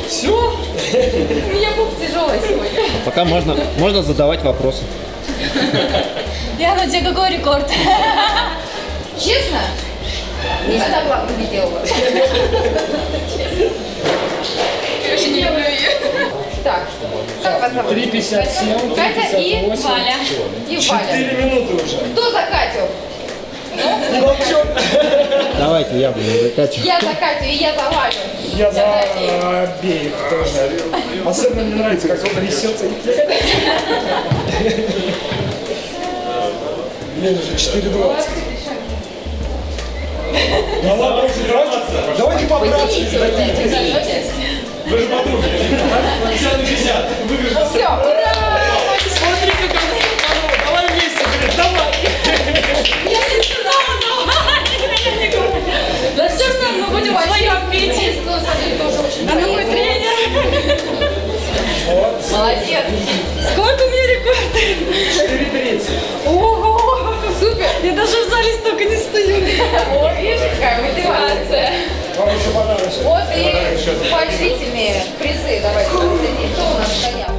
Все? У меня пуп тяжелый сегодня. Пока можно задавать вопросы. Диана, у тебя какой рекорд? Честно? Никогда плавно не делала. Короче, не люблю ее. Так, как вас зовут? 3,57, Катя и 3,58. Валя. И Валя. 4 минуты уже. Кто за Катю? Давайте я буду за Катю. Я за Катю и я за Валю. Я за обеих тоже. Особенно мне нравится, как он трясется. Блин, уже 4:20. Да ладно, давайте побраться. Вы же подруги. 50 на 50. Все, ура! Смотри, как она. Давай вместе, говорит, давай. Я не сказала, давай. Да все равно мы будем вдвоем пить. Она мой тренер. Молодец. Сколько у меня рекорд? 4:30. Ого! Супер. Я даже в зале столько не стою. О, видишь, какая мотивация. Вам еще подарочек. Вот и поощрительные призы. Давайте, кто у нас стоял?